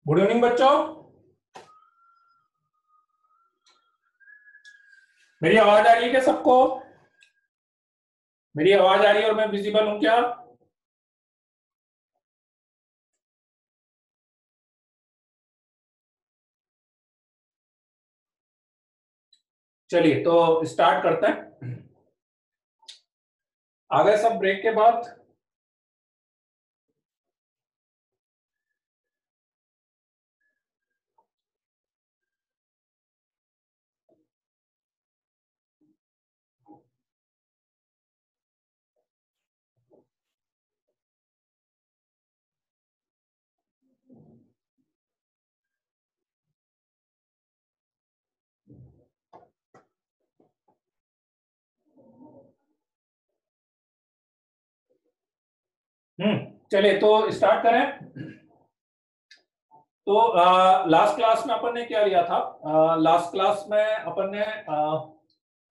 Good evening बच्चों। मेरी आवाज आ रही है क्या सबको? मेरी आवाज आ रही है और मैं विजिबल हूं क्या? चलिए तो स्टार्ट करते हैं। आ गए सब ब्रेक के बाद? चलिए तो स्टार्ट करें। तो लास्ट क्लास में अपन ने क्या लिया था? लास्ट क्लास में अपन ने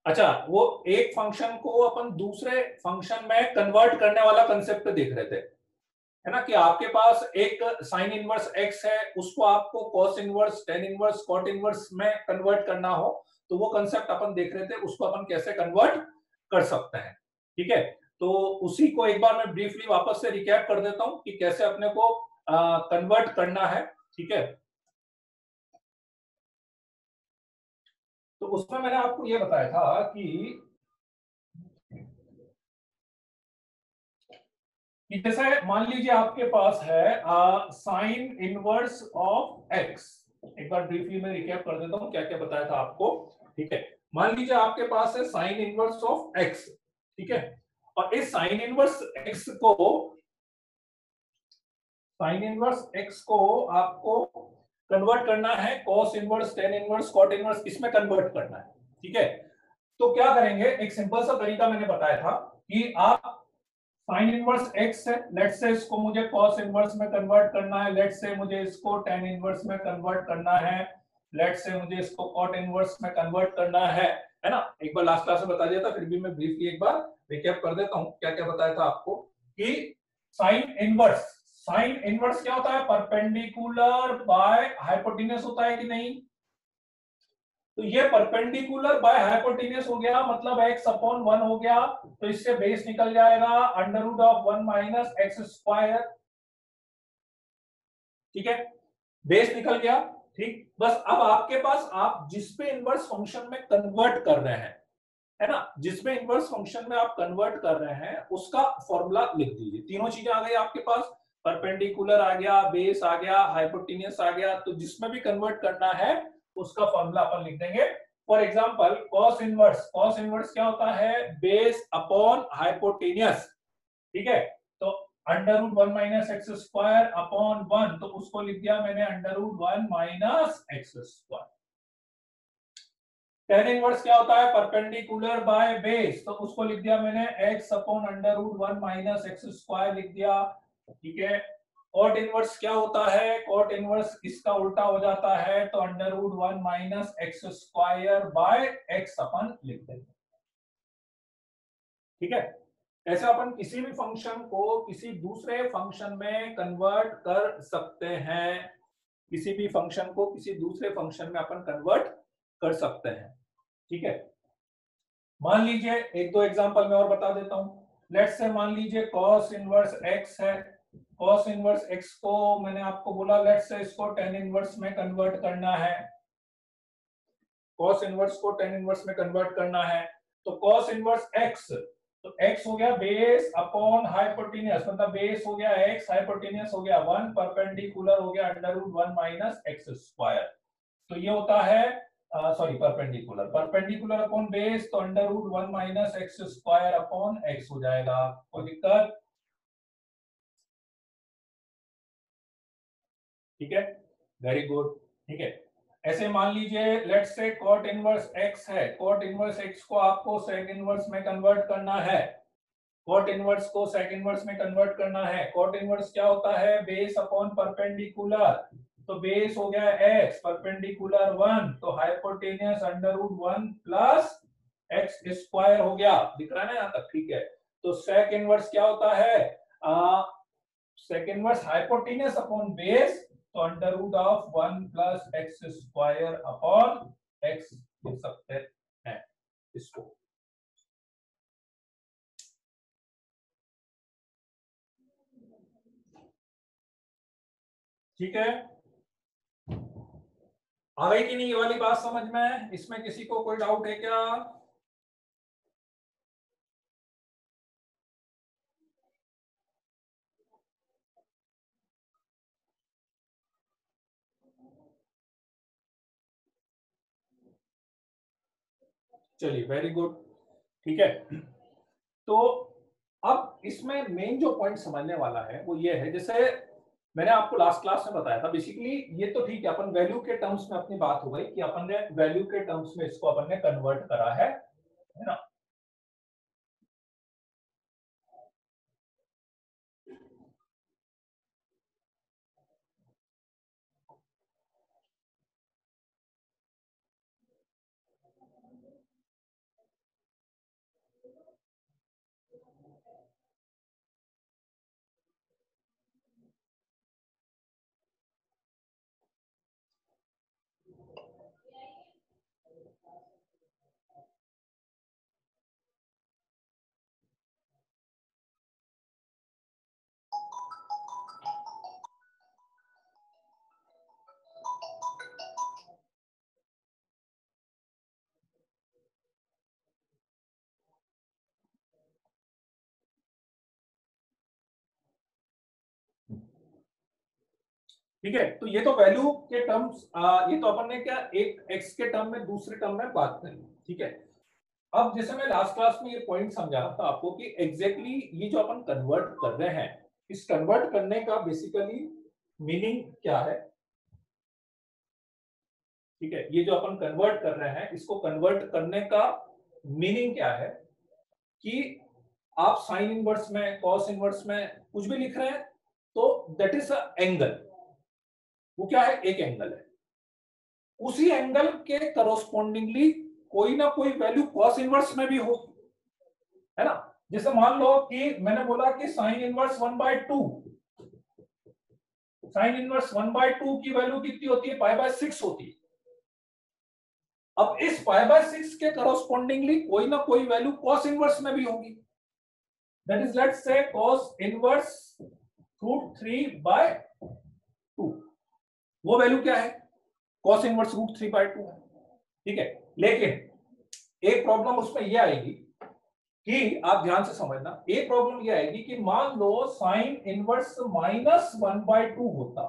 अच्छा वो एक फंक्शन को अपन दूसरे फंक्शन में कन्वर्ट करने वाला कंसेप्ट देख रहे थे, है ना? कि आपके पास एक साइन इनवर्स एक्स है, उसको आपको cos inverse, tan inverse, cot inverse में कन्वर्ट करना हो, तो वो कंसेप्ट अपन देख रहे थे, उसको अपन कैसे कन्वर्ट कर सकते हैं। ठीक है, तो उसी को एक बार मैं ब्रीफली वापस से रिकैप कर देता हूं कि कैसे अपने को कन्वर्ट करना है। ठीक है, तो उसमें मैंने आपको ये बताया था कि जैसे मान लीजिए आपके पास है साइन इनवर्स ऑफ एक्स। एक बार ब्रीफली मैं रिकैप कर देता हूं क्या क्या बताया था आपको। ठीक है, मान लीजिए आपके पास है साइन इनवर्स ऑफ एक्स। ठीक है, और इस साइन इनवर्स एक्स को, साइन इनवर्स एक्स को आपको कन्वर्ट करना है cos inverse, tan inverse, cot inverse, इसमें कन्वर्ट करना है। ठीक है, तो क्या करेंगे, एक सिंपल सा तरीका मैंने बताया था कि आप साइन इनवर्स एक्स है, लेट से इसको मुझे कॉस इनवर्स में कन्वर्ट करना है, लेट से मुझे इसको टेन इनवर्स में कन्वर्ट करना है, लेट से मुझे इसको कॉट इनवर्स में कन्वर्ट करना है ना? एक बार लास्ट क्लास में बता दिया था, फिर भी मैं ब्रीफली एक बार रिकैप कर देता हूं क्या क्या बताया था आपको। कि साइन इनवर्स, साइन इनवर्स क्या होता है? परपेंडिकुलर बाय हाइपोटेन्यूस होता है कि नहीं? तो ये परपेंडिकुलर बाय हाइपोटेन्यूस हो गया, मतलब x अपॉन 1 हो गया, तो इससे बेस निकल जाएगा under root of 1 minus x square. ठीक है, बेस निकल गया। ठीक, बस अब आपके पास आप जिस पे इनवर्स फंक्शन में कन्वर्ट कर रहे हैं, है ना, जिसमें इनवर्स फंक्शन में आप कन्वर्ट कर रहे हैं उसका फॉर्मूला लिख दीजिए। तीनों चीजें आ गई आपके पास, परपेंडिकुलर आ गया, बेस आ गया, हाइपोटेन्यूस आ गया, तो जिसमें भी कन्वर्ट करना है उसका फॉर्मूला अपन लिख देंगे। For example cos inverse, cos inverse क्या होता है? Base upon hypotenuse. ठीक है, तो under root 1 minus x square upon 1, तो उसको लिख दिया मैंने under root 1 minus x square. Tan inverse क्या होता है? परपेंडिकुलर बाय बेस, तो उसको लिख दिया मैंने x upon under root 1 minus x square लिख दिया। ठीक है, कॉट इनवर्स क्या होता है? कॉट इनवर्स इसका उल्टा हो जाता है, तो under root 1 minus x square by x अपन लिख देंगे। ठीक है, ऐसे अपन किसी भी फंक्शन को किसी दूसरे फंक्शन में कन्वर्ट कर सकते हैं, किसी भी फंक्शन को किसी दूसरे फंक्शन में अपन कन्वर्ट कर सकते हैं। ठीक है, मान लीजिए एक दो एग्जांपल मैं और बता देता हूं। लेट्स से मान लीजिए cos इनवर्स x है, cos इनवर्स x को मैंने आपको बोला लेट्स से इसको tan इनवर्स में कन्वर्ट करना है, cos इनवर्स को tan इनवर्स में कन्वर्ट करना है, तो cos इनवर्स x, तो x हो गया बेस अपॉन हाइपोटेन्यूस, मतलब बेस हो गया x, हाइपोटेन्यूस हो गया 1, परपेंडिकुलर हो गया under root 1 minus x square. तो ये होता है sorry perpendicular, perpendicular upon base, तो under root 1 minus x square upon x हो जाएगा। कोई दिक्कत? ठीक है, वेरी गुड। ठीक है, ऐसे मान लीजिए let's say cot inverse x है, कॉट इनवर्स एक्स को आपको सेक इनवर्स में कन्वर्ट करना है, कॉट इनवर्स को सेक इनवर्स में कन्वर्ट करना है। कॉट इनवर्स क्या होता है? बेस अपॉन परपेंडिकुलर, तो बेस हो गया x, परपेंडिकुलर 1, तो hypotenuse under root 1 plus x square हो गया। दिख रहा है ना यहां तक? ठीक है, तो सेक इनवर्स क्या होता है? Sec inverse hypotenuse upon base, तो under root of 1 plus x square upon x लिख सकते हैं इसको। ठीक है, आ गई कि नहीं ये वाली बात समझ में? इसमें किसी को कोई डाउट है क्या? चलिए वेरी गुड। ठीक है, तो अब इसमें मेन जो पॉइंट समझने वाला है वो ये है, जैसे मैंने आपको लास्ट क्लास में बताया था, बेसिकली ये तो ठीक है, अपन वैल्यू के टर्म्स में अपनी बात हो गई कि अपन ने वैल्यू के टर्म्स में इसको अपन ने कन्वर्ट करा है ना। ठीक है, तो ये तो वैल्यू के टर्म्स, ये तो अपन ने क्या एक एक्स के टर्म में दूसरे टर्म में बात करी। ठीक है, अब जैसे मैं लास्ट क्लास में ये पॉइंट समझा रहा था आपको कि एग्जैक्टली ये जो अपन कन्वर्ट कर रहे हैं, इस कन्वर्ट करने का बेसिकली मीनिंग क्या है। ठीक है, ये जो अपन कन्वर्ट कर रहे हैं, इसको कन्वर्ट करने का मीनिंग क्या है कि आप साइन इनवर्स में, कॉस इनवर्स में कुछ भी लिख रहे हैं तो दैट इज अ एंगल। वो क्या है? एक एंगल है। उसी एंगल के करोस्पोंडिंगली कोई ना कोई वैल्यू कॉस इनवर्स में भी होगी, है ना। जैसे मान लो कि मैंने बोला कि साइन इनवर्स 1/2, साइन इनवर्स 1/2 की वैल्यू कितनी होती है? π/6 होती है। अब इस π/6 के करोस्पोंडिंगली कोई ना कोई वैल्यू कॉस इनवर्स में भी होगी, that is let's say cos inverse √3/2। वो वैल्यू क्या है? कॉस इनवर्स √3/2 है। ठीक है, लेकिन एक प्रॉब्लम उसमें यह आएगी कि आप ध्यान से समझना, एक प्रॉब्लम यह आएगी कि मान लो साइन इनवर्स -1/2 होता,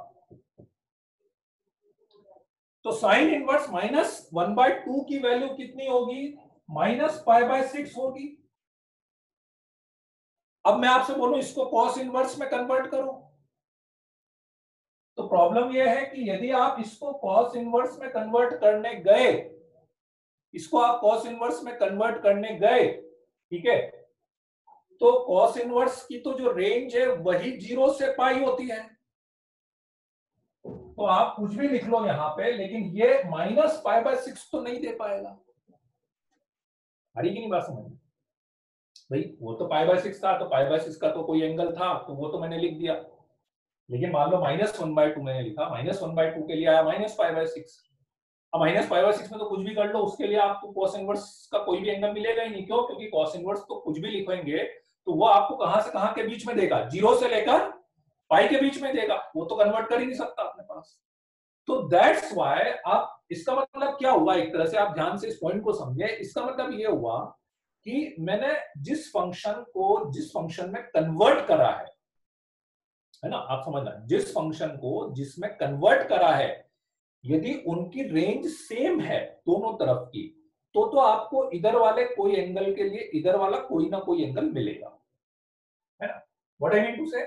तो साइन इनवर्स -1/2 की वैल्यू कितनी होगी? -π/6 होगी। अब मैं आपसे बोलूं इसको कॉस इनवर्स में कन्वर्ट करो, तो प्रॉब्लम यह है कि यदि आप इसको कॉस इनवर्स में कन्वर्ट करने गए, इसको आप कॉस इनवर्स में कन्वर्ट करने गए, ठीक है, तो कॉस इनवर्स की तो जो रेंज है वही 0 से पाई होती है। तो आप कुछ भी लिख लो यहां पे, लेकिन ये -π/6 तो नहीं दे पाएगा। हरी की नहीं बात समझ भाई, वो तो π/6 था, तो π/6 का तो कोई एंगल था, तो वो तो मैंने लिख दिया। लेकिन मान लो -1/2 मैंने लिखा, -1/2 के लिए आया -π/6। अब -π/6 में तो कुछ भी कर लो, उसके लिए आपको कॉस इनवर्स का कोई भी एंगल मिलेगा ही नहीं। क्यों? क्योंकि कॉस इनवर्स तो कुछ भी लिखेंगे तो वो आपको कहां से कहां के बीच में देगा? 0 से लेकर पाई के बीच में देगा, वो तो कन्वर्ट कर ही नहीं सकता अपने पास। तो दैट्स व्हाई आप, इसका मतलब क्या हुआ, एक तरह से आप ध्यान से इस पॉइंट को समझे, इसका मतलब ये हुआ कि मैंने जिस फंक्शन को जिस फंक्शन में कन्वर्ट करा है ना, आप समझना, जिस फंक्शन को जिसमें कन्वर्ट करा है, यदि उनकी रेंज सेम है दोनों तरफ की, तो आपको इधर वाले कोई एंगल के लिए इधर वाला कोई ना कोई एंगल मिलेगा, है ना। व्हाट आई मीन टू से,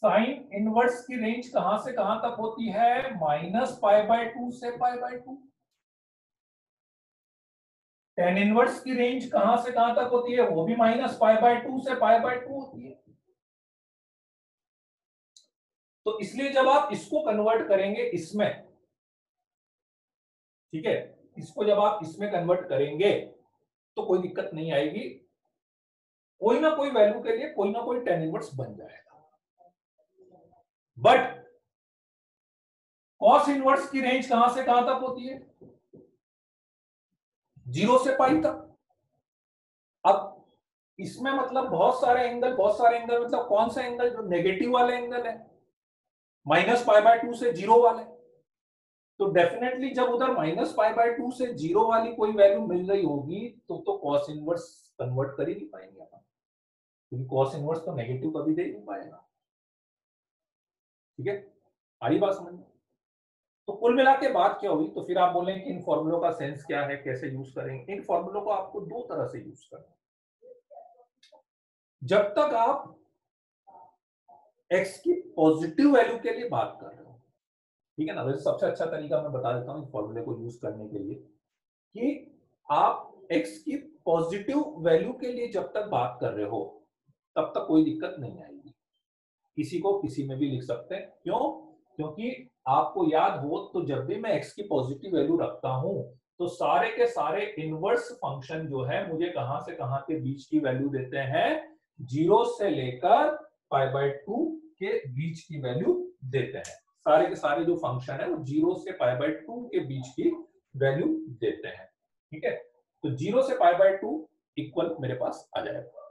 साइन इनवर्स की रेंज कहां से कहां तक होती है? -π/2 से π/2। टेन इनवर्स की रेंज कहां से कहां तक होती है? वो भी -π/2 से π/2 होती है। तो इसलिए जब आप इसको कन्वर्ट करेंगे इसमें, ठीक है, इसको जब आप इसमें कन्वर्ट करेंगे तो कोई दिक्कत नहीं आएगी, कोई ना कोई वैल्यू के लिए कोई ना कोई टेन इनवर्स बन जाएगा। बट कॉस इनवर्स की रेंज कहां से कहां तक होती है? 0 से पाई तक। अब इसमें मतलब बहुत सारे एंगल मतलब कौन सा एंगल? जो नेगेटिव वाले एंगल है, -π/2 से 0 वाले। तो डेफिनेटली जब उधर -π/2 से 0 वाली कोई वैल्यू मिल रही होगी तो कॉस इनवर्स कन्वर्ट कर ही नहीं पाएंगे अपन, क्योंकि कॉस इनवर्स तो नेगेटिव कभी दे नहीं पाएगा। ठीक है, आई बात समझ में? तो कुल मिला के बात क्या हुई? तो फिर आप बोलें कि इन फॉर्मूलों का सेंस क्या है, कैसे यूज करेंगे? इन फॉर्मूलों को आपको दो तरह से यूज करना है। जब तक आप x की पॉजिटिव वैल्यू के लिए बात कर रहे हो, ठीक है ना, वैसे सबसे अच्छा तरीका मैं बता देता हूं इस फॉर्मूले को यूज करने के लिए, कि आप x की पॉजिटिव वैल्यू के लिए जब तक बात कर रहे हो तब तक कोई दिक्कत नहीं आएगी। किसी को किसी में भी लिख सकते हैं। क्यों? क्योंकि आपको याद हो तो जब भी मैं x की पॉजिटिव वैल्यू रखता हूं तो सारे के सारे इनवर्स फंक्शन जो है मुझे कहां से कहां के बीच की वैल्यू देते हैं? 0 से लेकर π/2 के बीच की वैल्यू देते हैं। सारे के सारे जो फंक्शन है वो 0 से π/2 के बीच की वैल्यू देते हैं। ठीक है, तो 0 से π/2 इक्वल मेरे पास आ जाएगा,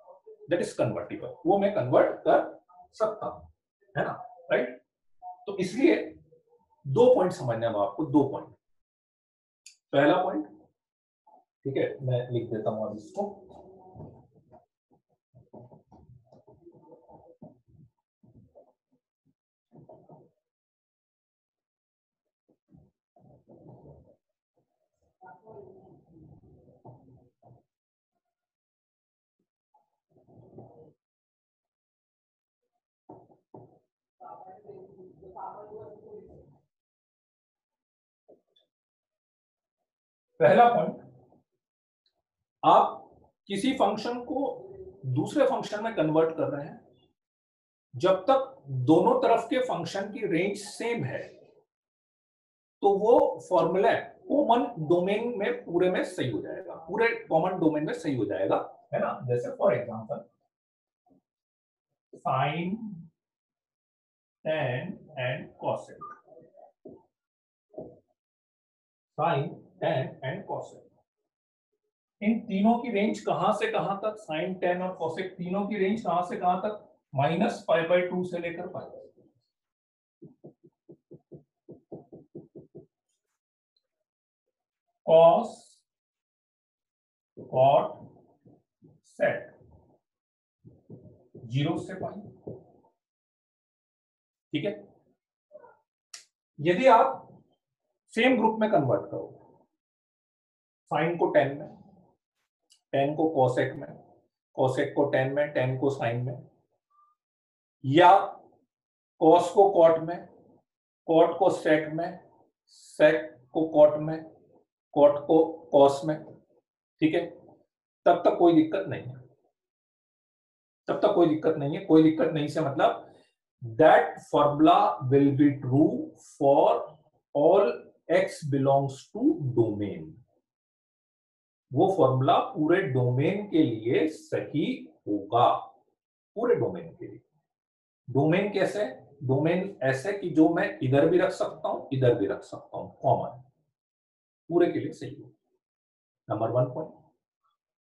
दैट इज कन्वर्टिबल, वो मैं कन्वर्ट कर सकता हूं, है ना, राइट? तो इसलिए दो पॉइंट समझने हैं आपको, दो पॉइंट। पहला पॉइंट, ठीक है, मैं लिख देता हूं अब इसको। पहला पॉइंट, आप किसी फंक्शन को दूसरे फंक्शन में कन्वर्ट कर रहे हैं, जब तक दोनों तरफ के फंक्शन की रेंज सेम है तो वो फॉर्मूला कॉमन डोमेन में पूरे में सही हो जाएगा, पूरे कॉमन डोमेन में सही हो जाएगा, है ना। जैसे for example sine, tan and cosec, sine, tan and cosec, इन तीनों की रेंज कहां से कहां तक? साइन, tan और cosec तीनों की रेंज कहां से कहां तक? -π/2 से लेकर π। cos, cot, sec 0 से π। ठीक है, यदि आप सेम ग्रुप में कन्वर्ट करो, साइन को tan में, tan को cosec में, cosec को tan में, tan को sin में, या cos को cot में, cot को sec में, sec को cot में, cot को cos में, ठीक है, तब तक कोई दिक्कत नहीं है, तब तक कोई दिक्कत नहीं है। कोई दिक्कत नहीं से मतलब that formula will be true for all x belongs to domain. वो फॉर्मूला पूरे डोमेन के लिए सही होगा, पूरे डोमेन के लिए। डोमेन कैसे? डोमेन ऐसे कि जो मैं इधर भी रख सकता हूं, इधर भी रख सकता हूं, कॉमन, पूरे के लिए सही होगा। Number 1 point.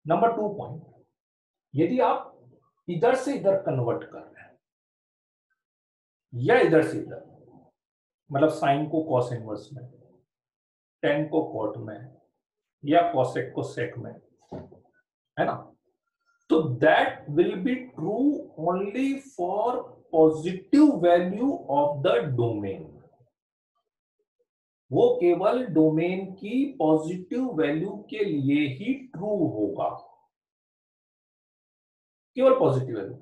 नंबर 2 पॉइंट, यदि आप इधर से इधर कन्वर्ट कर रहे हैं या इधर से इधर, मतलब साइन को कॉस इनवर्स में, tan को कॉट में, या कॉसेक को सेक में, है ना, तो that will be true only for positive value of the domain. वो केवल डोमेन की पॉजिटिव वैल्यू के लिए ही ट्रू होगा, केवल पॉजिटिव वैल्यू।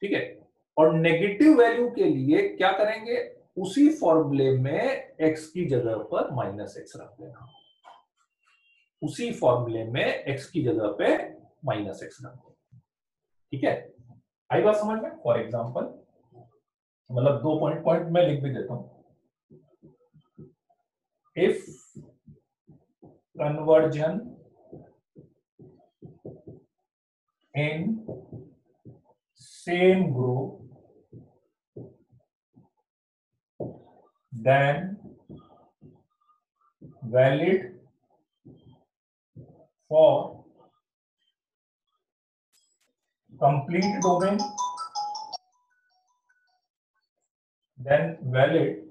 ठीक है, और नेगेटिव वैल्यू के लिए क्या करेंगे? उसी फॉर्मूले में x की जगह पर -x रख देना, उसी फॉर्मूले में x की जगह पे -x रख देना। ठीक है, आई बात समझ में? फॉर एग्जांपल, मतलब 2 पॉइंट मैं लिख भी देता हूं। If conversion in same group then valid for complete domain, then valid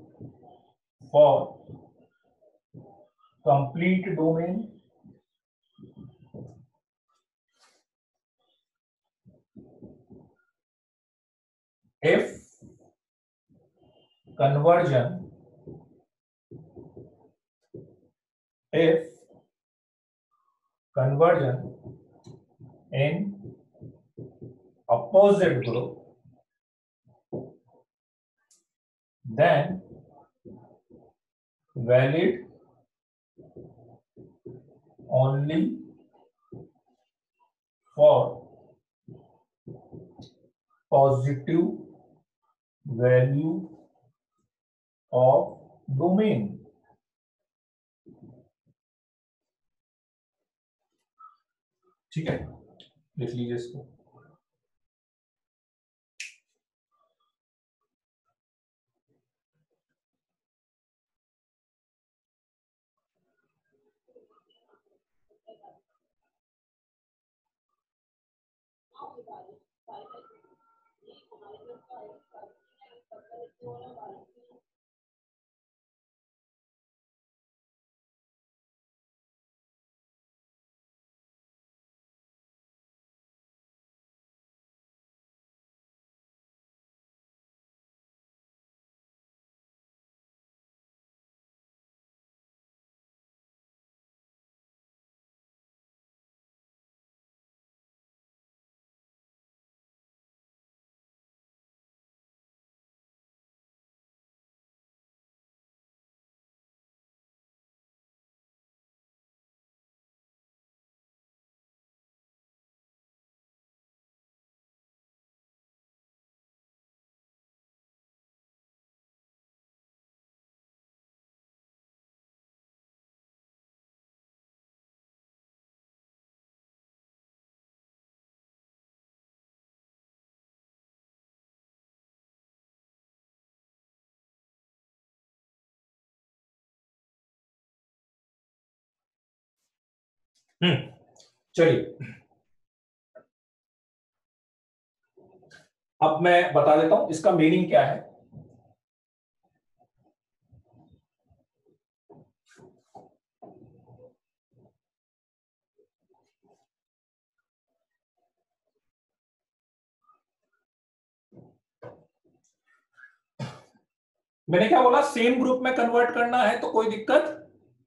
for complete domain if conversion in opposite group, then valid only for positive value of domain. ठीक है, लिख लीजिए इसको। चलिए अब मैं बता देता हूं इसका मीनिंग क्या है। मैंने क्या बोला, सेम ग्रुप में कन्वर्ट करना है तो कोई दिक्कत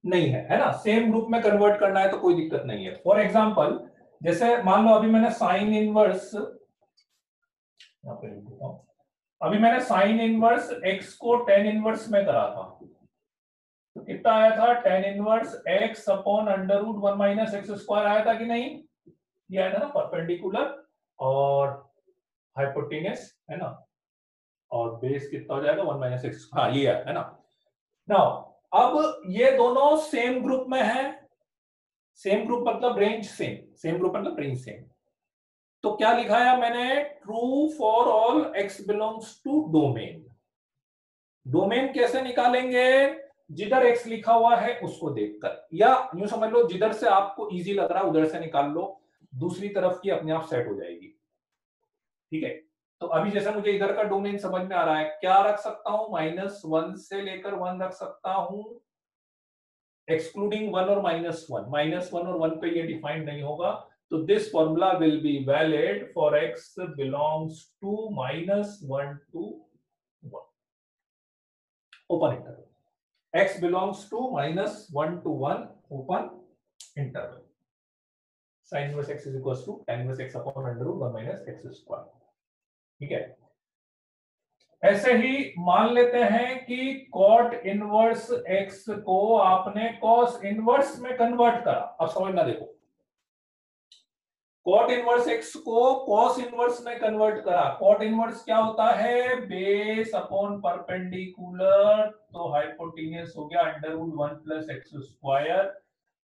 नहीं है ना, सेम ग्रुप में कन्वर्ट करना है तो कोई दिक्कत नहीं है। फॉर एग्जांपल जैसे मान लो अभी मैंने साइन इनवर्स, यहां पे लिख देता हूं, अभी मैंने साइन इनवर्स एक्स को टेन इनवर्स में करा था, तो कितना आया था, tan inverse x upon under root one minus x square आया था कि नहीं, ये आया था ना, परपेंडिकुलर और हाइपोटेन्यूस है ना, और बेस कितना हो जाएगा, वन माइनस एक्स, हाँ ये है ना। नाउ अब ये दोनों सेम ग्रुप में है, सेम ग्रुप मतलब रेंज सेम, सेम ग्रुप मतलब रेंज सेम, तो क्या लिखा है मैंने, true for all x belongs to domain. Domain कैसे निकालेंगे, जिधर एक्स लिखा हुआ है उसको देखकर, या यूं समझ लो जिधर से आपको इजी लग रहा है उधर से निकाल लो, दूसरी तरफ की अपने आप सेट हो जाएगी। ठीक है, तो अभी जैसे मुझे इधर का डोमेन समझ में आ रहा है, क्या रख सकता हूं, -1 से लेकर 1 रख सकता हूं, एक्सक्लूडिंग 1 और -1, -1 और 1 पे ये डिफाइंड नहीं होगा, तो this formula will be valid for x belongs to -1 to 1, open interval, x belongs to -1 to 1 open interval, sin inverse x is equals to tan inverse x upon under root 1 minus x square। ठीक है, ऐसे ही मान लेते हैं कि cot inverse x को आपने cos inverse में कन्वर्ट करा। अब समझना देखो, cot इनवर्स x को cos इनवर्स में कन्वर्ट करा, cot इनवर्स क्या होता है, बेस अपॉन परपेंडिकुलर, तो हाइपोटेन्यूस हो गया under root 1 plus x square,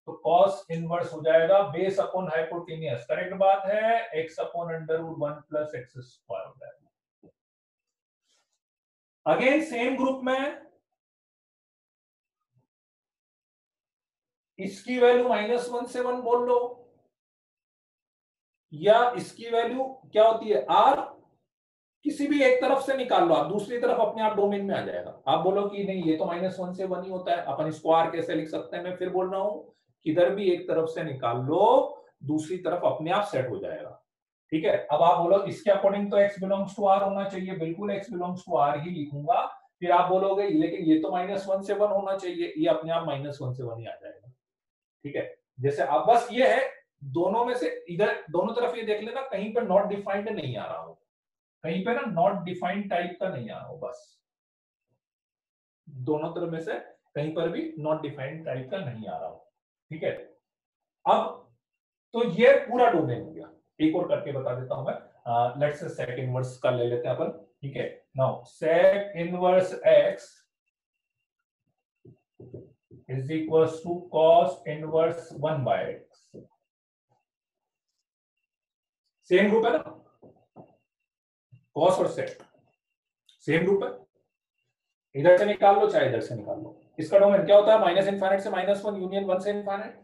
तो cos इनवर्स हो जाएगा बेस अपॉन हाइपोटेन्यूस, करेक्ट बात है, x upon under root 1 plus x square हो जाएगा। अगेन सेम ग्रुप में इसकी वैल्यू -1 से 1 बोल लो, या इसकी वैल्यू क्या होती है r, किसी भी एक तरफ से निकाल लो आप, दूसरी तरफ अपने आप डोमेन में आ जाएगा। आप बोलो कि नहीं ये तो -1 से 1 ही होता है, अपन इसको r कैसे लिख सकते हैं? मैं फिर बोल रहा हूं, किधर भी एक तरफ से निकाल लो, दूसरी तरफ अपने आप सेट हो जाएगा। ठीक है, अब आप बोलो इसके अकॉर्डिंग तो x बिलोंग्स टू r होना चाहिए, बिल्कुल x बिलोंग्स टू r ही लिखूंगा। फिर आप बोलोगे लेकिन ये तो -1 से 1 होना चाहिए, ये अपने आप -1 से 1 ही आ जाएगा। ठीक है, जैसे अब बस ये है, दोनों में से इधर दोनों तरफ ये देख लेना कहीं पर नॉट डिफाइंड नहीं आ रहा हो, कहीं पे ना नॉट डिफाइंड टाइप का नहीं आ रहा हो, बस दोनों तरफ में से कहीं पर भी नॉट डिफाइंड टाइप का नहीं आ रहा हो। ठीक है, अब तो ये पूरा डोमेन हो गया। एक और करके बता देता हूं मैं, लेट्स से सेक इनवर्स का ले लेते हैं अपन। ठीक है, now sec inverse x is equals to cos inverse 1/x। Same group है ना, कॉस और सेक सेम ग्रुप है, इधर से निकाल लो चाहे इधर से निकाल लो। इसका डोमेन क्या होता है? -∞ से -1 यूनियन 1 से इनफाइनाइट।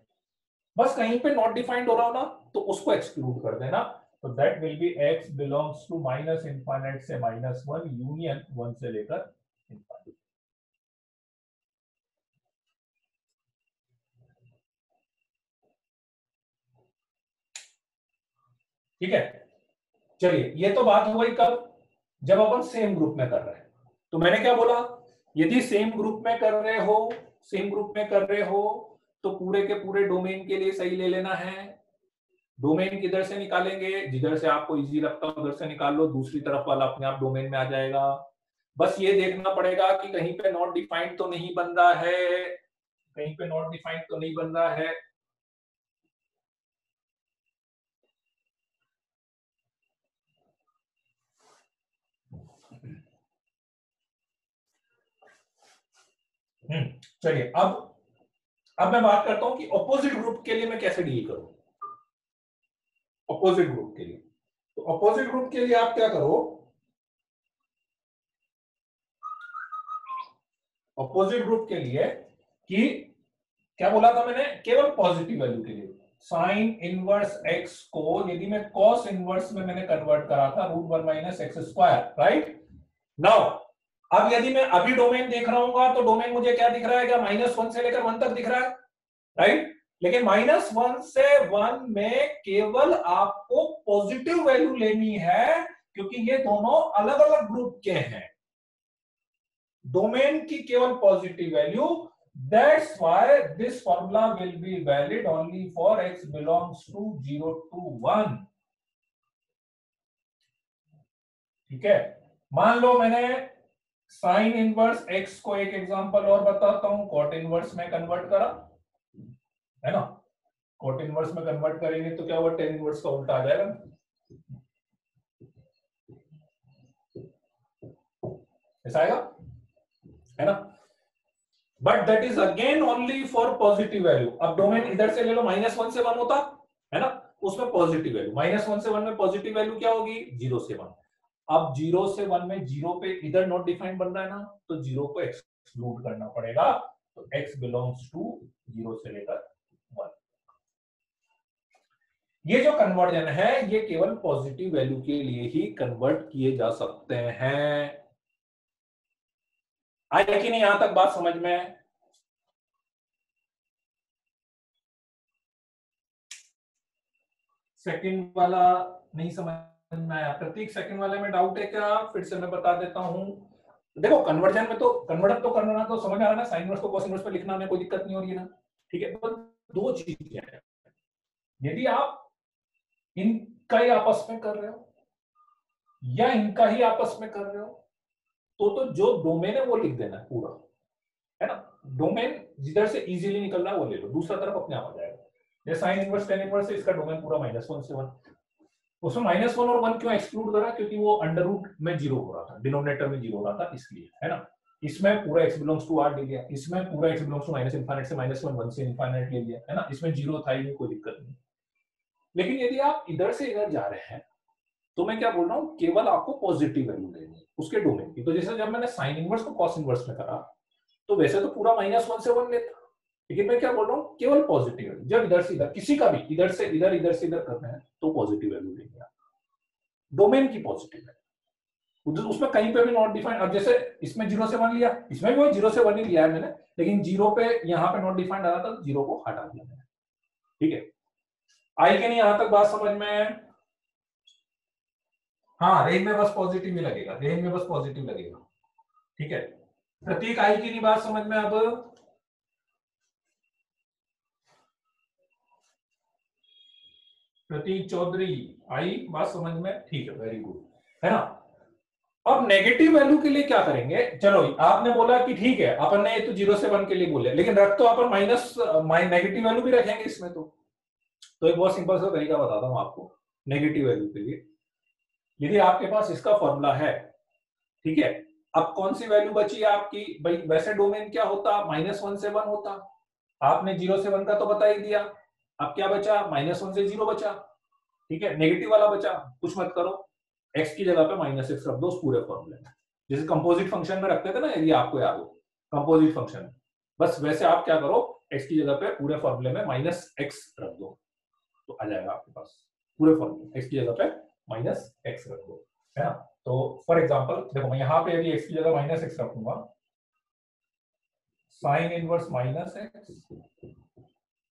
बस कहीं पे नॉट डिफाइंड हो रहा हो ना तो उसको एक्सक्लूड कर देना, तो that will be x belongs to -∞ से -1 यूनियन 1 से लेकर इनफाइनाइट। ठीक है, चलिए ये तो बात हो गई कब, जब अपन सेम ग्रुप में कर रहे हैं। तो मैंने क्या बोला, यदि सेम ग्रुप में कर रहे हो, सेम ग्रुप में कर रहे हो तो पूरे के पूरे डोमेन के लिए सही ले लेना है। डोमेन किधर से निकालेंगे? जिधर से आपको इजी लगता हो उधर से निकाल लो, दूसरी तरफ वाला अपने आप डोमेन में आ जाएगा। बस ये देखना पड़ेगा कि कहीं पे नॉट डिफाइंड तो नहीं बन रहा है, कहीं पे नॉट डिफाइंड तो नहीं बन रहा है। चलिए अब मैं बात करता हूं कि ऑपोजिट ग्रुप के लिए मैं कैसे डील करूं। ऑपोजिट ग्रुप के लिए, तो ऑपोजिट ग्रुप के लिए आप क्या करो, ऑपोजिट ग्रुप के लिए कि क्या बोला था मैंने, केवल पॉजिटिव वैल्यू के लिए साइन इनवर्स x को यदि मैं कॉस इनवर्स में मैंने कन्वर्ट करा था √1 - x², राइट। नाउ अब यदि मैं अभी डोमेन देख रहा हूँ तो डोमेन मुझे क्या दिख रहा है, क्या -1 से लेकर 1 तक दिख रहा है, राइट। लेकिन -1 से 1 में केवल आपको पॉजिटिव वैल्यू लेनी है, क्योंकि ये दोनों अलग अलग ग्रुप के हैं। डोमेन की केवल positive value, that's why this formula will be valid only for x belongs to 0 to 1। ठीक है, मान लो मैंने साइन इनवर्स x को एक एग्जांपल और बताता हूं, कॉट इनवर्स में कन्वर्ट करा, है ना। कॉट इनवर्स में कन्वर्ट करेंगे तो क्या हुआ, टेन इनवर्स का उल्टा आ जाएगा, ऐसा आएगा, है ना। But that is again only for positive value. अब डोमेन इधर से ले लो, -1 से 1 होता है ना, उसमें पॉजिटिव वैल्यू, -1 से 1 में पॉजिटिव वैल्यू क्या होगी, 0 से 1। अब 0 से 1 में 0 पे इधर नॉट डिफाइंड बन रहा है ना, तो 0 को एक्सक्लूड करना पड़ेगा, तो x बिलोंग्स टू 0 से लेकर 1। ये जो कन्वर्जन है ये केवल पॉजिटिव वैल्यू के लिए ही कन्वर्ट किए जा सकते हैं। आई कि नहीं यहां तक बात समझ में? सेकंड वाला नहीं समझ में आया प्रतीक? सेकंड वाले में डाउट है क्या? फिर से मैं बता देता हूं। देखो कन्वर्जन में तो कन्वर्ट तो करना तो समझ आ रहा है ना, साइन इनवर्स को कॉस इनवर्स पे लिखना में कोई दिक्कत नहीं हो रही है ना। ठीक है, तो दो चीजें हैं, यदि आप इनका ही आपस में कर रहे हो या इनका ही आपस में कर रहे हो तो जो डोमेन है वो लिख देना है पूरा, है ना। डोमेन जिधर से इजीली निकल रहा है वो ले लो, दूसरा तरफ अपने आप आ जाएगा। ये साइन इनवर्स टेन इनवर्स है, इसका डोमेन पूरा -1 से 1। उसमें -1 और 1 क्यों एक्सक्लूड करा, क्योंकि वो अंडर रूट में 0 हो रहा था, डिनोमिनेटर में 0 हो रहा था इसलिए, है ना। इसमें पूरा x बिलोंग्स टू r ले लिया, इसमें पूरा x बिलोंग्स टू -∞ से -1 1 से इनफाइनाइट ले लिया, है ना। इसमें 0 था ही नहीं, कोई दिक्कत नहीं। लेकिन यदि आप इधर से इधर जा रहे हैं तो मैं क्या बोल रहा हूं, केवल आपको पॉजिटिव वैल्यू लेनी है उसके डोमेन की। तो जैसे जब मैंने साइन इनवर्स को कॉस इनवर्स में करा तो वैसे तो पूरा -1 से 1 लेता, लेकिन मैं क्या बोल रहा हूँ, केवल पॉजिटिव वैल्यू। जब इधर से इधर, किसी का भी इधर से इधर, इधर से इधर करना है तो पॉजिटिव वैल्यू लेंगे आप, डोमेन की पॉजिटिव है, उसमें कहीं पे भी नॉट डिफाइंड। अब जैसे इसमें 0 से 1 लिया, इसमें भी 0 से 1 ही लिया है मैंने, लेकिन 0 पे यहाँ पे नॉट डिफाइंड आ रहा था, 0 को हटा दिया मैंने। ठीक है, आई के नहीं यहां तक बात समझ में? हाँ, रेंज में बस पॉजिटिव ही लगेगा, रेंज में बस पॉजिटिव लगेगा। ठीक है, प्रतीक आई की नहीं बात समझ में? अब प्रतीक चौधरी आई बात समझ में? ठीक है, वेरी गुड, है ना। अब नेगेटिव वैल्यू के लिए क्या करेंगे? चलो आपने बोला कि ठीक है, अपन ने तो 0 से 1 के लिए बोले, लेकिन रख तो अपन माइनस नेगेटिव वैल्यू भी रखेंगे इसमें। तो एक बहुत सिंपल सा तरीका बताता हूं आपको नेगेटिव वैल्यू के लिए। यदि आपके पास इसका फॉर्मूला है, ठीक है, अब कौन सी वैल्यू बची आपकी भाई? वैसे डोमेन क्या होता? -1 से 1 होता। आपने 0 से 1 का तो बता ही दिया। अब क्या बचा? -1 से 0 बचा। ठीक है, नेगेटिव वाला बचा, कुछ मत करो, x की जगह पे -x रख दो उस पूरे फॉर्मूले में, जैसे कंपोजिट फंक्शन में रखते थे ना, यदि आपको याद हो कंपोजिट फंक्शन, बस वैसे आप क्या करो, x की जगह पे पूरे फॉर्मूले में -x रख दो, तो आ जाएगा आपके पास पूरे फॉर्मूले। x की जगह पे -x रख दो, है ना। तो फॉर एग्जांपल देखो, मैं यहां पे यदि x की जगह -x रखूंगा, sign inverse -x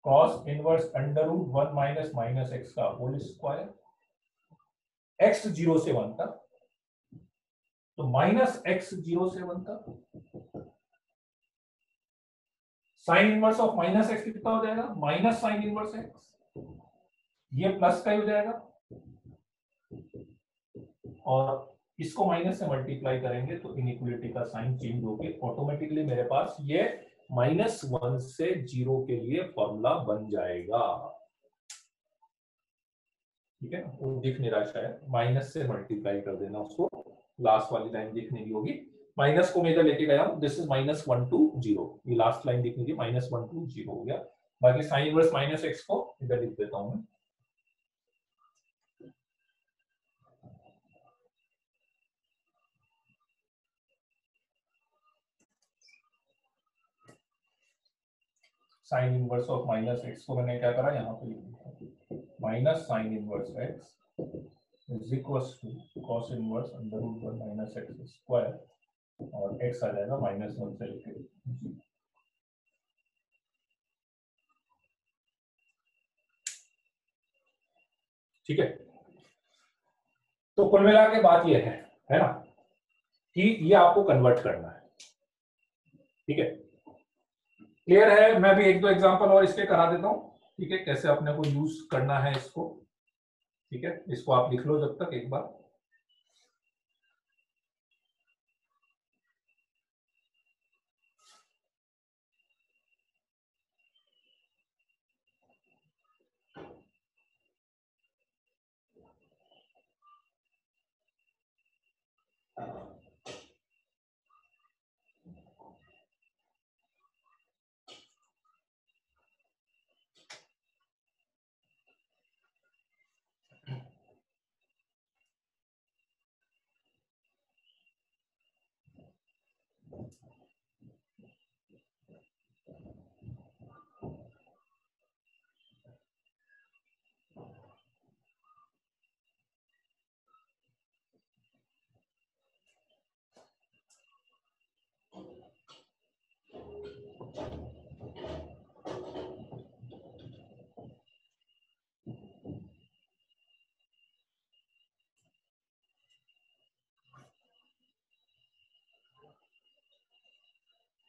cos inverse √1 - -x का होल स्क्वायर, x 0 से 1 तक, तो -x 0 से 1 तक, साइन इनवर्स ऑफ -x कितना हो जाएगा? माइनस साइन इनवर्स x, ये प्लस का ही हो जाएगा, और इसको माइनस से मल्टीप्लाई करेंगे तो इनइक्वालिटी का साइन चेंज होके ऑटोमेटिकली मेरे पास ये -1 से 0 के लिए फॉर्मूला बन जाएगा। ठीक है, वो दिख नहीं रहा शायद, माइनस से मल्टीप्लाई कर देना उसको, लास्ट वाली लाइन दिखने की होगी। माइनस को मैं इधर लेके गया हूं, दिस इज -1 to 0, ये लास्ट लाइन दिखनी थी, -1 to 0 हो गया। बाकी साइन इनवर्स -x को इधर लिख देता हूं मैं, साइन इनवर्स ऑफ -x को मैंने क्या करा, यहाँ पे लिख दिया, minus sine inverse x is equal to cos inverse √1 - x square, और x आ जाएगा -1 से लेके 0। ठीक है, तो कुल मिला के बात ये है ना, कि ये आपको कन्वर्ट करना है। ठीक है, क्लियर है? मैं भी एक दो एग्जांपल और इसके करा देता हूं, ठीक है, कैसे अपने को यूज करना है इसको। ठीक है, इसको आप लिख लो जब तक एक बार।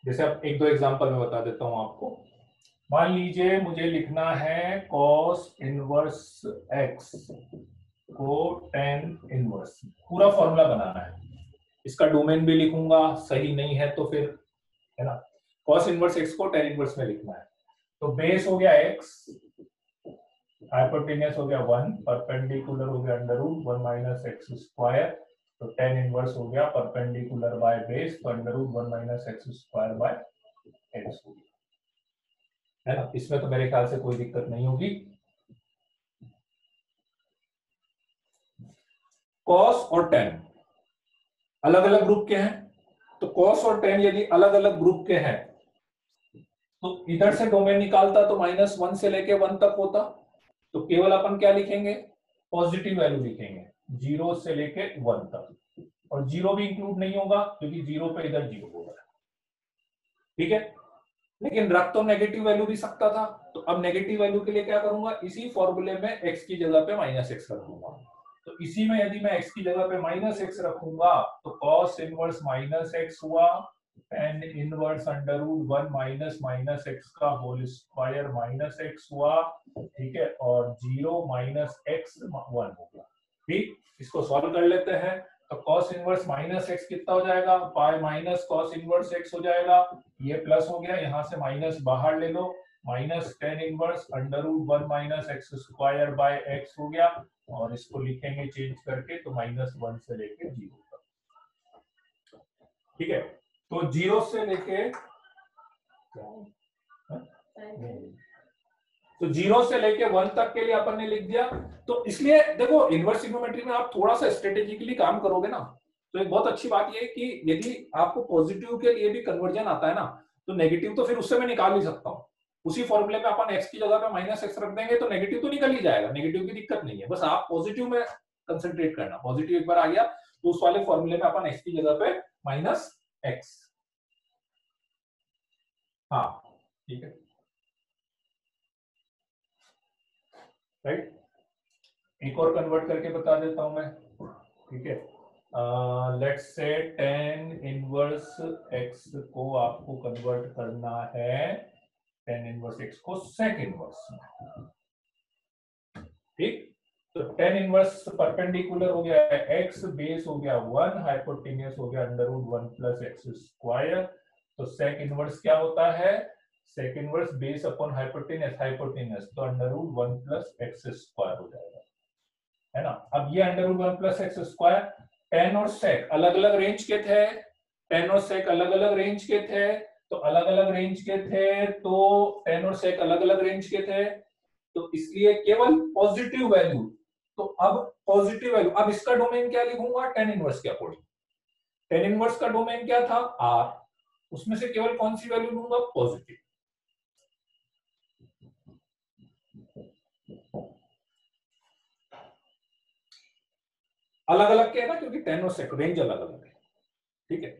जैसे अब एक दो एग्जांपल मैं बता देता हूं आपको। मान लीजिए मुझे लिखना है cos इनवर्स x को tan इनवर्स, पूरा फॉर्मूला बनाना है, इसका डोमेन भी लिखूंगा, सही नहीं है तो फिर, है ना, cos इनवर्स x को tan इनवर्स में लिखना है। तो बेस हो गया x, हाइपोटेन्यूस हो गया 1, परपेंडिकुलर हो गया √1 - x स्क्वायर, तो tan इनवर्स हो गया परपेंडिकुलर बाय बेस, तो √1 - x स्क्वायर बाय x हो गया, है ना। इसमें तो मेरे ख्याल से कोई दिक्कत नहीं होगी। cos और tan अलग अलग ग्रुप के हैं, तो cos और tan यदि अलग अलग ग्रुप के हैं तो इधर से डोमेन निकालता तो -1 से लेके 1 तक होता, तो केवल अपन क्या लिखेंगे, पॉजिटिव वैल्यू लिखेंगे 0 से लेके 1 तक, और 0 भी इंक्लूड नहीं होगा क्योंकि 0 पे इधर 0 होगा। ठीक है, लेकिन रख तो नेगेटिव वैल्यू भी सकता था, तो अब नेगेटिव वैल्यू के लिए क्या करूंगा, इसी फॉर्मूले में x की जगह पे -x रखूंगा। तो इसी में यदि मैं x की जगह पे -x रखूंगा तो cos इनवर्स -x हुआ, tan inverse under root 1 minus minus x का होल स्क्वायर -x हुआ। ठीक है, और 0 -x 1 हो गया। ठीक, इसको सॉल्व कर लेते हैं। तो cos इनवर्स -x कितना हो जाएगा, pi minus cos inverse x हो जाएगा, ये प्लस हो गया, यहां से माइनस बाहर ले लो, minus tan inverse under root 1 minus x square by x हो गया, और इसको लिखेंगे चेंज करके तो -1 से लेके 0 तक। ठीक है, तो 0 से लेके तो 0 से लेके 1 तक के लिए अपन ने लिख दिया। तो इसलिए देखो, इनवर्स ट्रिग्नोमेट्री में आप थोड़ा सा स्ट्रेटेजिकली काम करोगे ना, तो एक बहुत अच्छी बात ये है कि यदि आपको पॉजिटिव के लिए भी कन्वर्जन आता है ना, तो नेगेटिव तो फिर उससे मैं निकाल ही सकता हूँ। उसी फॉर्मूले में अपन x की जगह पे -x रख देंगे तो नेगेटिव तो निकल ही जाएगा, नेगेटिव की दिक्कत नहीं है, बस आप पॉजिटिव में कंसंट्रेट करना। पॉजिटिव एक बार आ गया तो उस वाले फॉर्मूले में अपन x की जगह पे -x। हाँ, ठीक है, राइट। एक और कन्वर्ट करके बता देता हूं मैं। ठीक है, let's say tan inverse x को आपको कन्वर्ट करना है tan इनवर्स x को sec इनवर्स में। ठीक, तो tan इनवर्स परपेंडिकुलर हो गया है x, बेस हो गया 1, हाइपोटेन्यूस हो गया under root 1 plus x square. तो sec इनवर्स क्या होता है, sec inverse base upon hypotenuse, hypotenuse तो under root 1 plus x square हो जाएगा, है ना। अब ये under root 1 plus x square, tan और सेक अलग अलग रेंज के थे, टेन और सेक अलग अलग रेंज के थे, तो अलग अलग रेंज के थे तो टेन और सेक अलग अलग रेंज के थे, तो इसलिए केवल पॉजिटिव वैल्यू। तो अब पॉजिटिव वैल्यू, अब इसका डोमेन क्या लिखूंगा, टेन इनवर्स के अकॉर्डिंग। टेन इनवर्स का डोमेन क्या था, आर, उसमें से केवल कौन सी वैल्यू लूंगा, पॉजिटिव। अलग अलग क्या है ना, क्योंकि टेन और सेक रेंज अलग अलग है। ठीक है,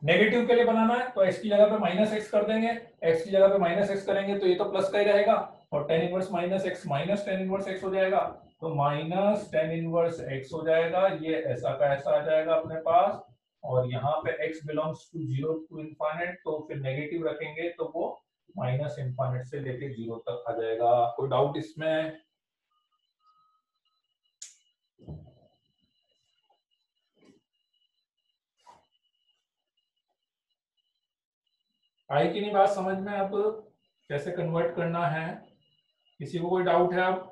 नेगेटिव के लिए बनाना है तो x की जगह पे -x कर देंगे, x की जगह पे -x करेंगे तो ये तो प्लस का ही रहेगा, और tan inverse -x minus tan inverse x हो जाएगा, तो माइनस tan इनवर्स x हो जाएगा, ये ऐसा का ऐसा आ जाएगा अपने पास। और यहाँ पे x belongs to 0 to infinite, तो फिर नेगेटिव रखेंगे तो वो माइनस इनफाइनाइट से लेके 0 तक आ जाएगा। कोई डाउट इसमें? आई कि नहीं बात समझ में, अब कैसे कन्वर्ट करना है? किसी को कोई डाउट है अब?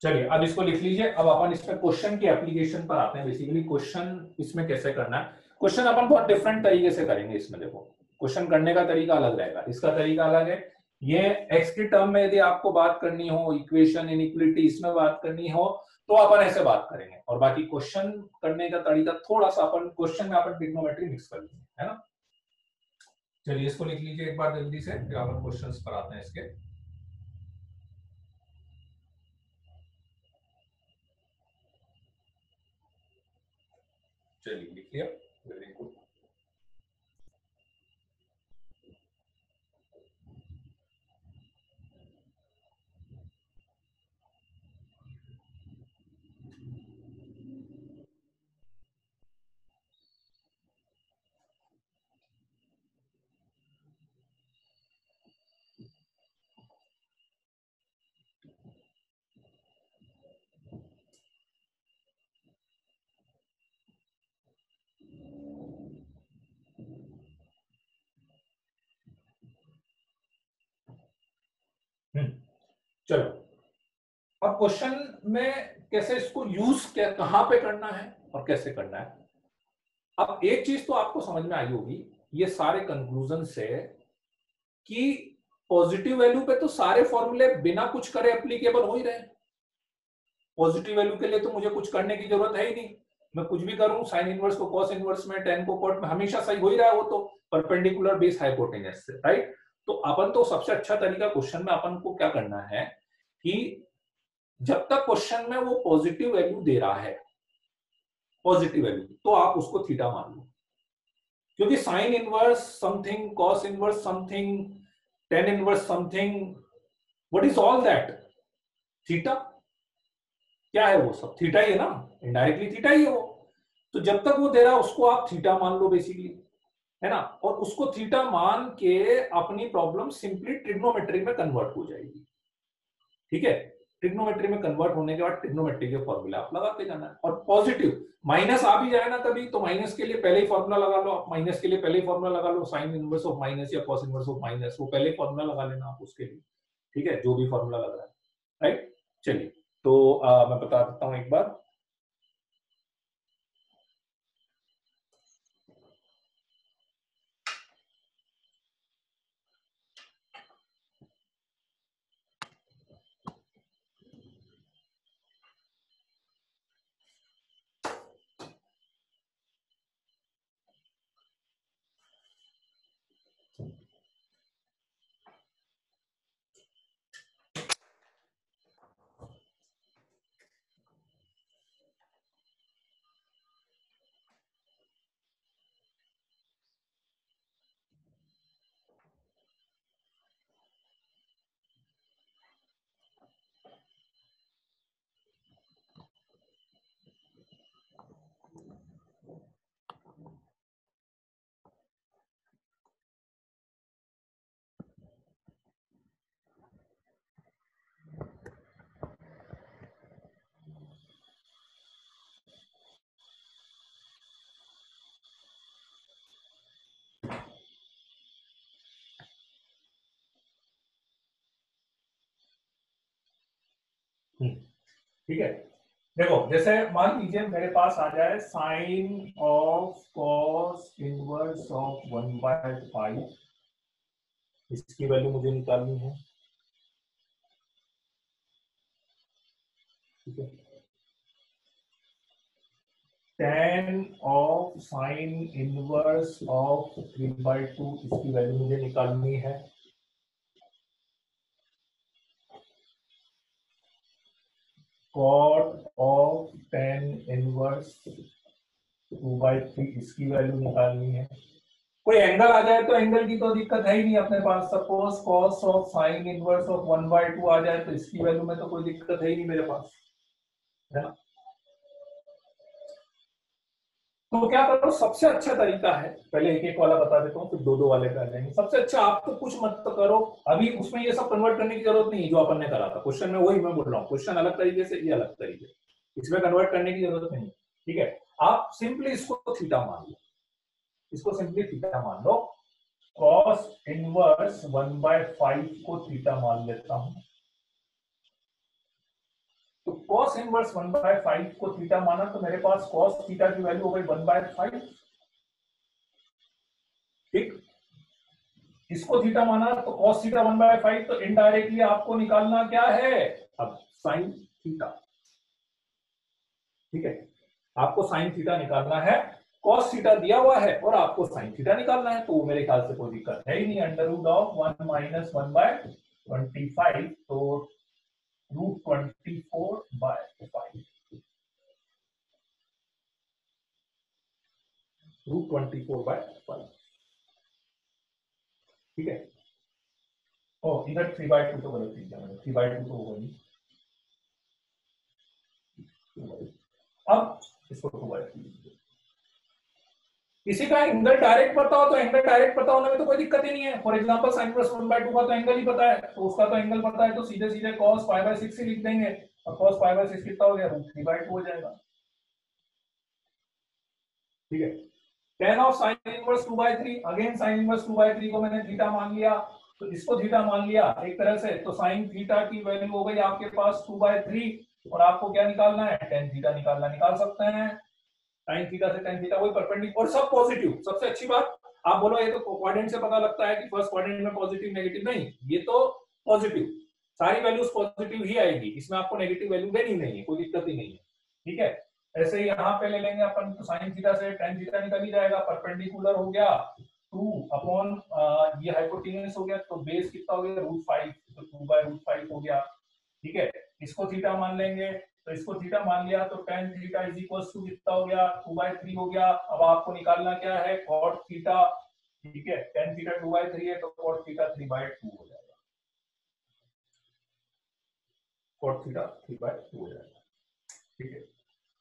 चलिए अब इसको लिख लीजिए। अब अपन इसमें क्वेश्चन की एप्लीकेशन पर आते हैं। बेसिकली क्वेश्चन इसमें कैसे करना है, क्वेश्चन अपन बहुत डिफरेंट तरीके से करेंगे। इसमें देखो, क्वेश्चन करने का तरीका अलग रहेगा, इसका तरीका अलग है। ये एक्स की टर्म में यदि आपको बात करनी हो, इक्वेशन इनइक्वालिटी इसमें बात करनी हो, तो अपन ऐसे बात करेंगे, और बाकी क्वेश्चन करने का तरीका थोड़ा सा अपन क्वेश्चन में अपन ट्रिग्नोमेट्री मिक्स कर लेंगे, है ना। चलिए इसको लिख लीजिए एक बार जल्दी से, फिर अपन क्वेश्चंस पर आते हैं इसके। चलिए लिख लिया, वेरी गुड। चलो, अब क्वेश्चन में कैसे इसको यूज कहां पे करना है और कैसे करना है। अब एक चीज तो आपको समझ में आई होगी ये सारे कंक्लूजन से कि पॉजिटिव वैल्यू पे तो सारे फॉर्मूले बिना कुछ करे एप्लीकेबल हो ही रहे हैं। पॉजिटिव वैल्यू के लिए तो मुझे कुछ करने की जरूरत है ही नहीं, मैं कुछ भी करूं साइन इनवर्स को कॉस इनवर्स में, टेन को कॉट में, हमेशा सही हो ही रहा है वो तो परपेंडिकुलर बेस हाइपोटेनस से, राइट। तो अपन तो सबसे अच्छा तरीका क्वेश्चन में अपन को क्या करना है कि जब तक क्वेश्चन में वो पॉजिटिव वैल्यू दे रहा है, पॉजिटिव वैल्यू, तो आप उसको थीटा मान लो, क्योंकि sine inverse something, cos inverse something, tan inverse something, what is all that, theta. क्या है वो सब, थीटा ही है ना, इनडायरेक्टली थीटा ही है वो। तो जब तक वो दे रहा है उसको आप थीटा मान लो बेसिकली, है ना, और उसको थीटा मान के अपनी प्रॉब्लम सिंपली ट्रिग्नोमेट्री में कन्वर्ट हो जाएगी, ठीक है। ट्रिग्नोमेट्री में कन्वर्ट होने के बाद ट्रिग्नोमेट्री के फॉर्मूला आप लगाते जाना है, और पॉजिटिव माइनस आ भी जाए ना कभी तो माइनस के लिए पहले ही फॉर्मूला लगा लो, आप माइनस के लिए पहले ही फॉर्मूला लगा लो, साइन इनवर्स ऑफ माइनस या कॉस इनवर्स ऑफ माइनस, वो पहले फॉर्मूला लगा लेना आप उसके लिए, ठीक है, जो भी फॉर्मूला लग रहा है, राइट। चलिए, तो मैं बता देता हूं एक बार। ठीक है, देखो जैसे मान लीजिए मेरे पास आ जाए sine of cos inverse of 1/5, इसकी वैल्यू मुझे निकालनी है, ठीक है। Tan of sine inverse of 3/2, इसकी वैल्यू मुझे निकालनी है। कॉट ऑफ टेन इनवर्स 2/3, इसकी वैल्यू निकालनी है। कोई एंगल आ जाए तो एंगल की तो दिक्कत है ही नहीं अपने पास, suppose cos of sine inverse of 1/2 आ जाए तो इसकी वैल्यू में तो कोई दिक्कत है ही नहीं मेरे पास, है ना। तो क्या करो, सबसे अच्छा तरीका है, पहले एक एक वाला बता देता हूँ फिर दो दो वाले कर लेंगे। सबसे अच्छा, आपको कुछ मत तो करो अभी, उसमें ये सब कन्वर्ट करने की जरूरत नहीं जो अपन ने करा था क्वेश्चन में, वही मैं बोल रहा हूँ, क्वेश्चन अलग तरीके से, ये अलग तरीके, इसमें कन्वर्ट करने की जरूरत नहीं, ठीक है। आप सिंपली इसको थीटा मान लो, इसको सिंपली थीटा मान लो, कॉस इनवर्स 1/5 को थीटा मान लेता हूं। तो कॉस इनवर्स 1/5 को थीटा माना तो मेरे पास कॉस थीटा की वैल्यू हो गई 1/5, ठीक। इसको थीटा माना तो कॉस थीटा 1/5, तो इनडायरेक्टली आपको निकालना क्या है अब, साइन थीटा, ठीक है। आपको साइन थीटा निकालना है, कॉस थीटा दिया हुआ है और आपको साइन थीटा निकालना है, तो मेरे ख्याल से कोई दिक्कत है ही नहीं। अंडर रूट ऑफ 1 माइनस 1/25, तो √24/5, √24/5, ठीक है। ओ इधर 3/2 तो गलत लिख दिया मैंने, 3/2 तो होगा नहीं, अब इसको 2/3। किसी का एंगल डायरेक्ट पता हो तो एंगल डायरेक्ट पता होने में तो कोई दिक्कत ही नहीं है। फॉर एग्जांपल sin प्लस 1/2 का तो एंगल ही पता है, तो उसका तो एंगल पता है, तो सीधे सीधे cos π/6 ही लिख देंगे, और cos π/6 कितना हो गया, √3/2 हो जाएगा, ठीक है। tan of sin inverse 2/3, again sin inverse 2/3 को मैंने थीटा मान लिया, तो इसको थीटा मान लिया एक तरह से, तो साइन थीटा की वैल्यू हो गई आपके पास 2/3, और आपको क्या निकालना है, टेन थीटा निकालना, निकाल सकते हैं साइन थीटा से टेन थीटा, वही परपेंडिकुलर, और सब पॉजिटिव। सबसे अच्छी बात, आप बोलो ये तो क्वाड्रेंट से पता लगता है कि फर्स्ट क्वाड्रेंट में पॉजिटिव नेगेटिव, नहीं, ये तो पॉजिटिव, सारी वैल्यूज पॉजिटिव ही आएगी, इसमें आपको नेगेटिव वैल्यू देनी नहीं है, कोई दिक्कत ही नहीं है, ठीक है। ऐसे ही यहाँ पे ले लेंगे अपन, तो साइन थीटा से टेन थीटा निकल ही जाएगा, परपेंडिकुलर हो गया 2 अपॉन ये हाइपोटेन्यूस हो गया, तो बेस कितना हो गया √5, तो 2/√5 हो गया, ठीक है। इसको थीटा मान लेंगे, तो इसको थीटा मान लिया, तो tan theta is equal to कितना हो गया 2/3 हो गया। अब आपको निकालना क्या है, cot थीटा, ठीक है, tan थीटा 2/3 है, तो cot थीटा 3/2 हो जाएगा, cot थीटा 3/2 हो जाएगा, ठीक है।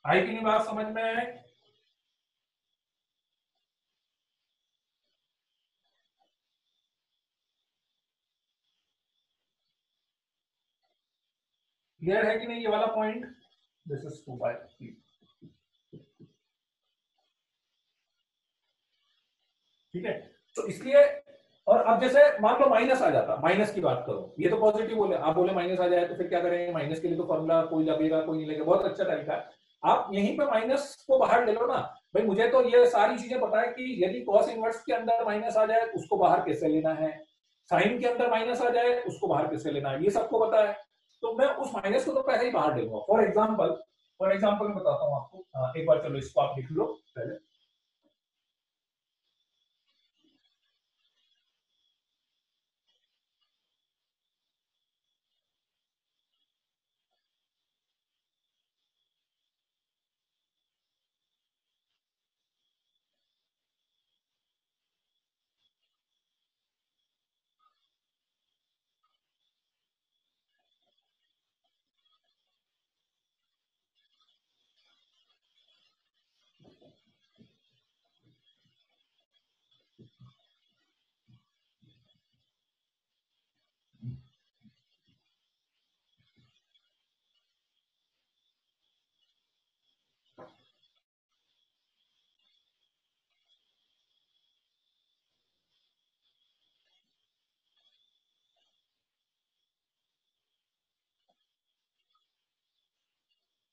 आई कि नहीं बात समझ में? क्लियर है कि नहीं ये वाला पॉइंट? दिस इज 2/3, ठीक है। तो इसलिए, और अब जैसे मान लो माइनस आ जाता, माइनस की बात करो, ये तो पॉजिटिव बोले, आप बोले माइनस आ जाए तो फिर क्या करेंगे, माइनस के लिए तो फॉर्मूला कोई लगेगा कोई नहीं लगेगा, बहुत अच्छा तरीका है, आप यहीं पे माइनस को बाहर ले लो ना भाई। मुझे तो ये सारी चीजें पता है कि यदि कॉस इनवर्स के अंदर माइनस आ जाए उसको बाहर कैसे लेना है, साइन के अंदर माइनस आ जाए उसको बाहर कैसे लेना है, ये सबको पता है। तो मैं उस माइनस को तो पहले ही बाहर ले लूंगा। फॉर एग्जाम्पल मैं बताता हूँ आपको, एक बार चलो इसको आप लिख लो पहले।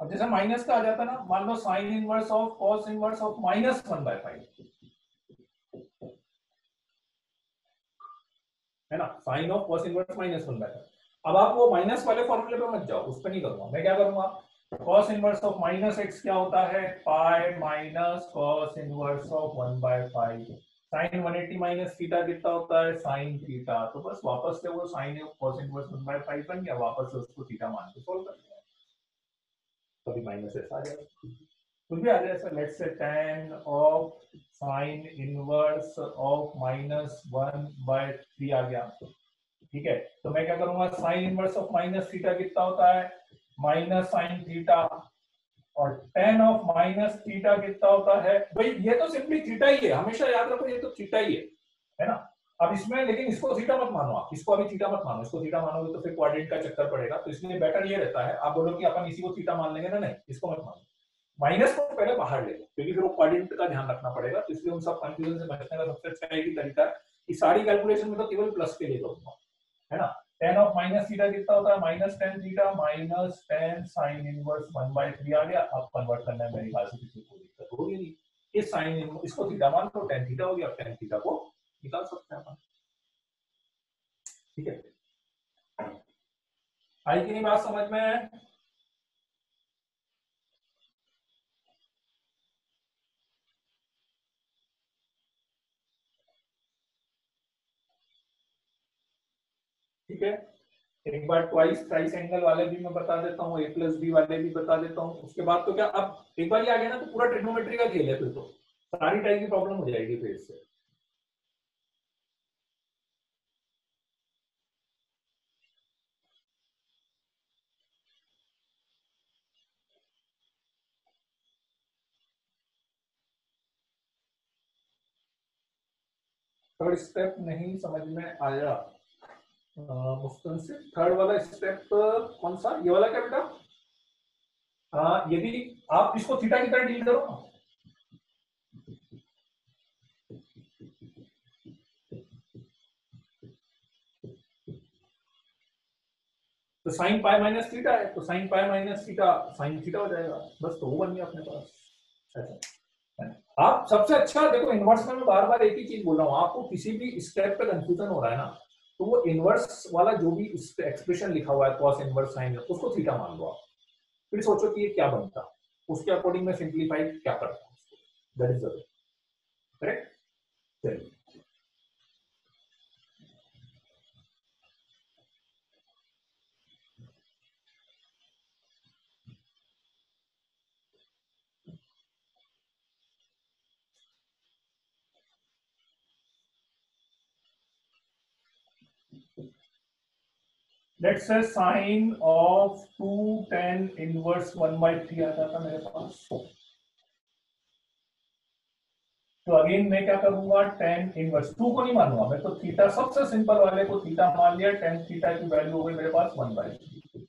अब जैसे माइनस का आ जाता ना, मान लो sine inverse of cos inverse of -1/5, है ना, साइन ऑफ कॉस इनवर्स -1/5। अब आप वो माइनस वाले फॉर्मूले पे मत जाओ, उस पर नहीं करूंगा, मैं क्या करूंगा, कॉस इनवर्स ऑफ -x क्या होता है, pi minus cos inverse of 1/5, sine 180 minus theta कितना होता है, साइन थीटा, तो बस वापस से वो साइन ऑफ कॉस इनवर्स 1/5 बन गया, वापस से उसको थीटा मान के सोल्व कर दिया, कभी माइनस आ जाएगा, कुछ भी आ जाए sir, let's say tan of sine inverse of -1/3 आ गया, ठीक है। तो मैं क्या करूंगा, sign inverse of minus theta कितना होता है, माइनस साइन थीटा, और tan ऑफ माइनस थीटा कितना होता है, भाई ये तो सिंपली थीटा ही है, हमेशा याद रखो ये तो थीटा ही है ना। अब इसमें लेकिन इसको थीटा मत मानो, आप इसको अभी थीटा मत मानो, इसको थीटा मानोगे तो फिर क्वाड्रेंट का चक्कर पड़ेगा, तो इसलिए बेटर ये रहता है, आप बोलो कि अपन इसी को थीटा मान लेंगे ना, नहीं इसको मत मानो, माइनस को पहले बाहर ले लो, क्योंकि फिर वो क्वाड्रेंट का ध्यान रखना पड़ेगा, तो इसलिए उन सब कंफ्यूजन से बचने का सबसे अच्छा एक ही तरीका है कि सारी कैलकुलेशन में तो केवल प्लस के लिए करूंगा, है ना। tan ऑफ माइनस थीटा कितना होता है, -tan theta minus tan sine inverse 1/3 आ गया। अब कन्वर्ट करना है मेरे ख्याल से किसी को दिक्कत होगी नहीं, इस साइन इसको थीटा मान लो, tan थीटा हो गया, tan थीटा को निकाल सकते हैं अपन, ठीक है। आई कि नहीं बात समझ में? ठीक है, एक बार ट्वाइस ट्राइस एंगल वाले भी मैं बता देता हूँ, a+b वाले भी बता देता हूँ, उसके बाद तो क्या, अब एक बार ये आ गया ना तो पूरा ट्रिग्नोमेट्री का खेल है, फिर तो सारी टाइप की प्रॉब्लम हो जाएगी फिर इससे। थर्ड स्टेप नहीं समझ में आया मुस्कान से, थर्ड वाला स्टेप कौन सा, ये वाला क्या बेटा, यदि आप इसको थीटा की तरह डील करो ना, तो साइन पाई माइनस थीटा है, तो sine pi minus theta sine theta हो जाएगा, बस तो वो बन गया अपने पास। ऐसा आप सबसे अच्छा देखो, इनवर्स में मैं बार बार एक ही चीज बोल रहा हूँ, आपको किसी भी स्टेप पे कंफ्यूजन हो रहा है ना, तो वो इनवर्स वाला जो भी एक्सप्रेशन लिखा हुआ है कॉस इनवर्स साइन, उसको थीटा मान लो आप, फिर सोचो कि ये क्या बनता, उसके अकॉर्डिंग में सिंप्लीफाई क्या करता हूँ, दैट इज द करेक्ट। चलिए let's say sine of 2 tan inverse 1/3 आता था मेरे पास, तो अगेन मैं क्या करूंगा, tan इनवर्स 2 को नहीं मानूंगा मैं, तो थीटा सबसे सिंपल वाले को थीटा मान लिया, tan थीटा की वैल्यू हो गई मेरे पास 1/3,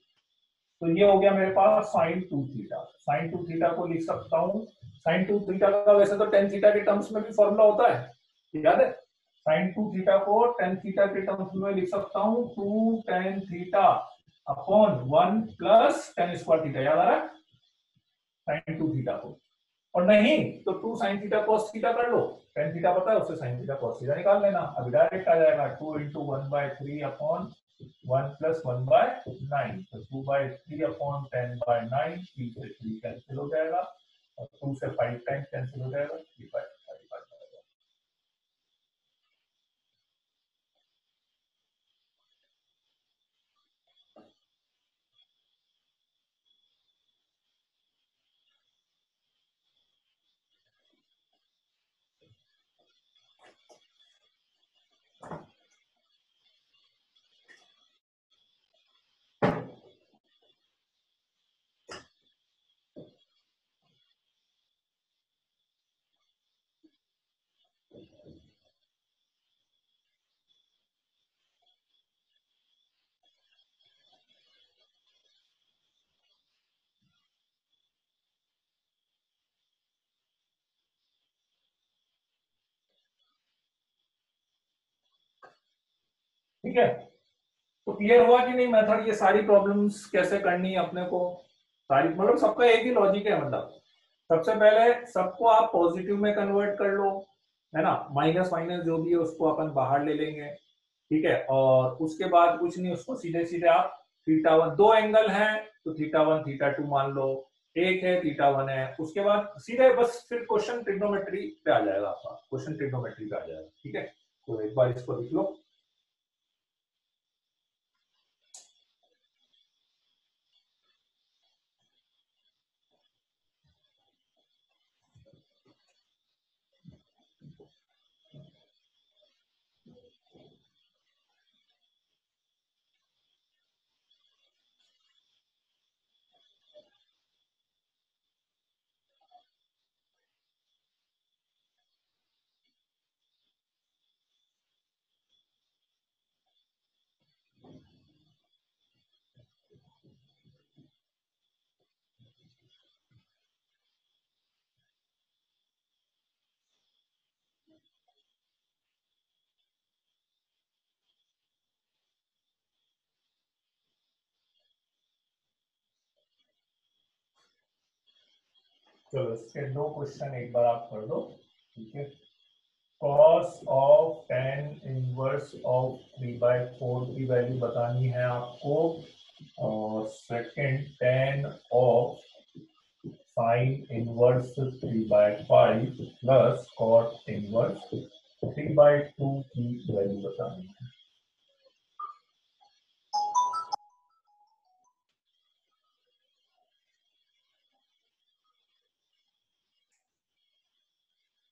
तो ये हो गया मेरे पास साइन 2 थीटा। साइन 2 थीटा को लिख सकता हूँ, साइन 2 थीटा का वैसे तो tan थीटा के टर्म्स में भी फॉर्मूला होता है, याद है, साइन 2 थीटा को tan थीटा के टर्म्स में लिख सकता हूँ 2 tan theta upon 1 plus tan square theta, याद आ रहा है साइन 2 थीटा को, और नहीं तो 2 साइन थीटा cos थीटा कर लो, tan थीटा पता है उससे साइन थीटा cos थीटा निकाल लेना, अभी डायरेक्ट आ जाएगा 2 इंटू 1/3 अपॉन 1 प्लस 1/9, तो 2/3 अपॉन 10/9, 3 से 3 कैंसिल हो जाएगा, और 2 से 5 टाइम्स कैंसिल हो जाएगा, 3/5 आ जाएगा। ठीक है, तो क्लियर हुआ कि नहीं मेथड, ये सारी प्रॉब्लम्स कैसे करनी है अपने को, सारी मतलब सबका एक ही लॉजिक है, मतलब सबसे पहले सबको आप पॉजिटिव में कन्वर्ट कर लो, है ना, माइनस माइनस जो भी है उसको अपन बाहर ले लेंगे, ठीक है, और उसके बाद कुछ नहीं, उसको सीधे सीधे आप थीटा वन, दो एंगल हैं तो थीटा वन थीटा टू मान लो, एक है थीटा वन है, उसके बाद सीधे बस फिर क्वेश्चन ट्रिग्नोमेट्री पे आ जाएगा आपका, क्वेश्चन ट्रिग्नोमेट्री पे आ जाएगा, ठीक है, तो एक बार इसको लिख लो। चलो इसके दो क्वेश्चन एक बार आप कर दो, ठीक है, cos of tan inverse of 3/4 की वैल्यू बतानी है आपको, और second tan of sin inverse 3/5 plus cot inverse 3/2 की वैल्यू बतानी है।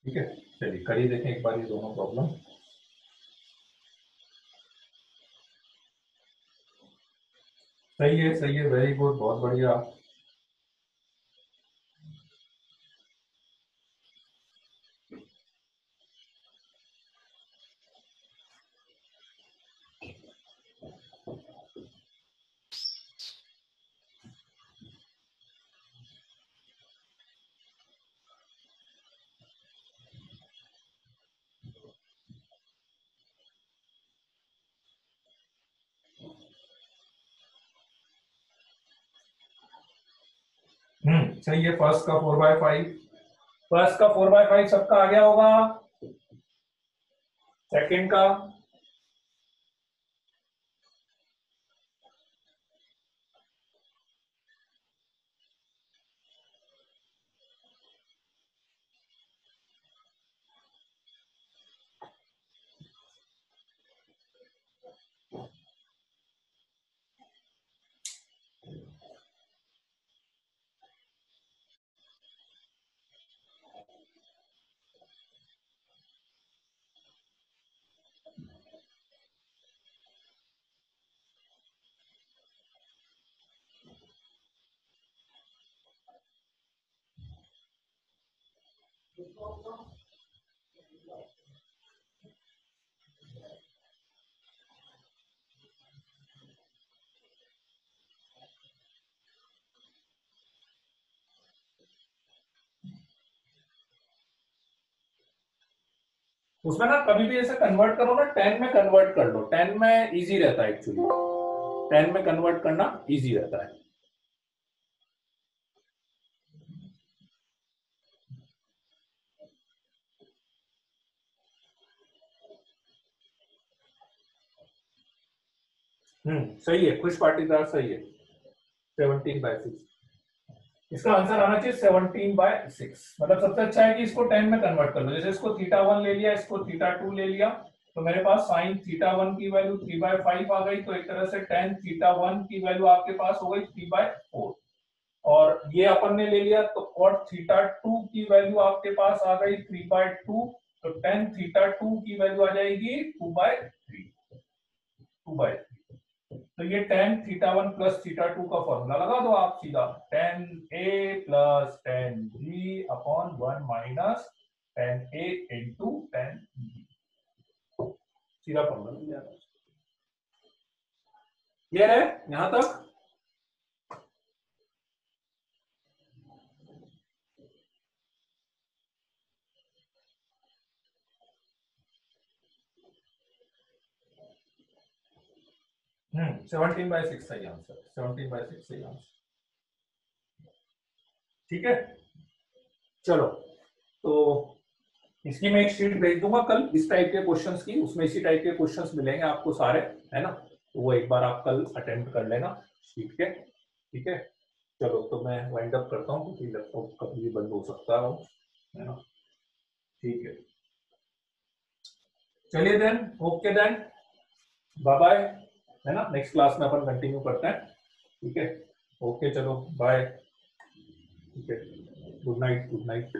ठीक है, चलिए करिए देखें एक बार ये दोनों प्रॉब्लम। सही है, वेरी गुड, बहुत बढ़िया। सही है। फर्स्ट का 4/5, फर्स्ट का 4/5 सबका आ गया होगा। सेकंड का उसमें ना कभी भी ऐसे कन्वर्ट करो ना, 10 में कन्वर्ट कर लो, 10 में इजी रहता है एक्चुअली, 10 में कन्वर्ट करना इजी रहता है। सही है, खुश पाटीदार सही है। 17/6 इसका आंसर आना चाहिए, 17/6। मतलब सबसे अच्छा है कि इसको 10 में कन्वर्ट कर लो। जैसे इसको θ1 ले लिया, इसको θ2 ले लिया, तो मेरे पास साइन θ1 की वैल्यू 3/5 आ गई, तो एक तरह से tan θ1 की वैल्यू आपके पास हो गई 3/4। और ये अपन ने ले लिया तो cot θ2 की वैल्यू आपके पास आ गई 3/2, तो tan θ2 की वैल्यू आ जाएगी 2/3। तो ये tan θ1 प्लस θ2 का फॉर्मूला लगा दो आप सीधा, tan A plus tan B upon 1 minus tan A into tan B, सीधा फॉर्मूला मिल जाएगा। क्लियर है यहां तक? हम्म, 17/6 सही आंसर, 17/6 सही आंसर। ठीक है, चलो तो इसकी मैं एक शीट भेज दूंगा कल इस टाइप के क्वेश्चंस की, उसमें इसी टाइप के क्वेश्चंस मिलेंगे आपको सारे, है ना? तो वो एक बार आप कल अटेम्प्ट कर लेना शीट के, ठीक है? चलो तो मैं वाइंड अप करता हूँ क्योंकि लैपटॉप कभी भी बंद हो सकता है ना? ठीक है, चलिए then, okay then, bye bye, है ना? नेक्स्ट क्लास में अपन कंटिन्यू करते हैं, ठीक है? ओके चलो बाय, ठीक है, गुड नाइट, गुड नाइट।